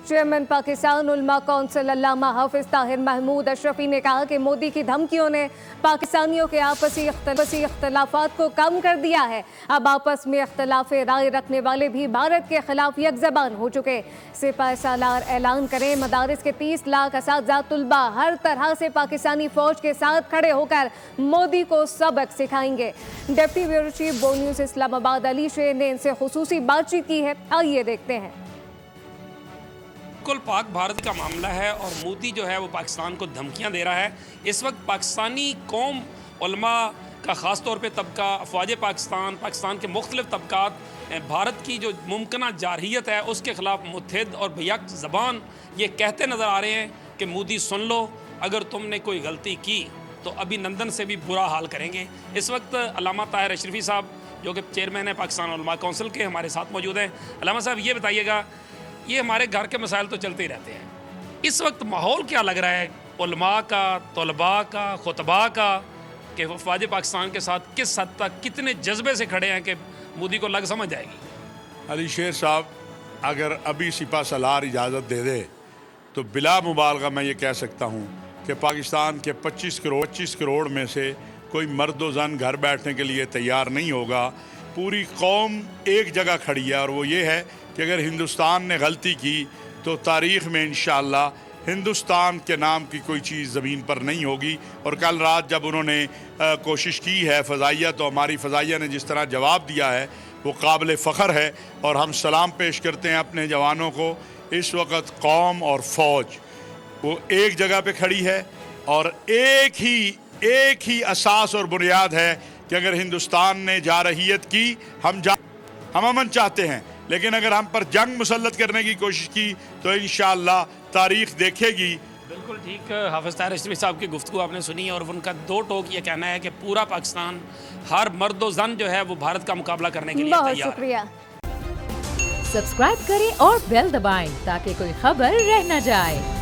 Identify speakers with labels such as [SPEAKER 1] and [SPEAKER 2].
[SPEAKER 1] Chairman Pakistan उलमा council अल्लामा हाफिज ताहिर महमूद अशरफी ने कहा कि मोदी की धमकियों ने पाकिस्तानियों के आपसी इख्तलाफात को कम कर दिया है। अब आपस में इख्तलाफ राय रखने वाले भी भारत के खिलाफ यकज़बान हो चुके। सिपह सालार ऐलान करें, मदारिस के 30 लाख असातिज़ा तुलबा हर तरह से पाकिस्तानी फौज के साथ खड़े होकर मोदी को सबक सिखाएंगे। डिप्टी ब्यूरो चीफ बो न्यूज़ इस्लामाबाद अली शेर ने इनसे खुसूसी बातचीत की है, आइए देखते हैं।
[SPEAKER 2] बिल्कुल पाक भारत का मामला है और मोदी जो है वो पाकिस्तान को धमकियां दे रहा है। इस वक्त पाकिस्तानी कौम, उलमा का ख़ास तौर पे तबका, अफवाज पाकिस्तान के मुख्तलिफ तबकात भारत की जो मुमकिन जारहियत है उसके ख़िलाफ़ मुत्तहिद और बेयक ज़बान ये कहते नज़र आ रहे हैं कि मोदी सुन लो, अगर तुमने कोई गलती की तो अभिनंदन से भी बुरा हाल करेंगे। इस वक्त अल्लामा ताहिर अशरफी साहब जो कि चेयरमैन है पाकिस्तान उलमा कौंसिल के, हमारे साथ मौजूद हैं। अल्लामा साहब, ये बताइएगा, ये हमारे घर के मसाइल तो चलते ही रहते हैं, इस वक्त माहौल क्या लग रहा है उलमा का, तलबा का, खुतबा का, कि वफ़ाद पाकिस्तान के साथ किस हद तक, कितने जज्बे से खड़े हैं कि मोदी को लग समझ आएगी?
[SPEAKER 3] अली शेर साहब, अगर अभी सिपह सलार इजाज़त दे दे तो बिला मुबालगा मैं ये कह सकता हूँ कि पाकिस्तान के 25 करोड़ में से कोई मर्द व ज़न घर बैठने के लिए तैयार नहीं होगा। पूरी कौम एक जगह खड़ी है और वो ये है कि अगर हिंदुस्तान ने गलती की तो तारीख़ में इंशाअल्लाह हिंदुस्तान के नाम की कोई चीज़ ज़मीन पर नहीं होगी। और कल रात जब उन्होंने कोशिश की है फ़ज़ाइया, तो हमारी फ़ज़ाइया ने जिस तरह जवाब दिया है वो काबिल फ़ख्र है और हम सलाम पेश करते हैं अपने जवानों को। इस वक्त कौम और फ़ौज वो एक जगह पे खड़ी है और एक ही असास और बुनियाद है कि अगर हिंदुस्तान ने जारहियत की, हम अमन चाहते हैं, लेकिन अगर हम पर जंग मुसल्लत करने की कोशिश की तो इंशाअल्लाह तारीख़ देखेगी।
[SPEAKER 2] बिल्कुल ठीक। हाफिज़ ताहिर अशरफी साहब की गुफ्तगू आपने सुनी और उनका दो टोक ये कहना है कि पूरा पाकिस्तान, हर मर्द व ज़न जो है वो भारत का मुकाबला करने के लिए
[SPEAKER 1] बहुत
[SPEAKER 2] तैयार है।
[SPEAKER 1] शुक्रिया।
[SPEAKER 4] सब्सक्राइब करें और बेल दबाएं ताकि कोई खबर रह न जाए।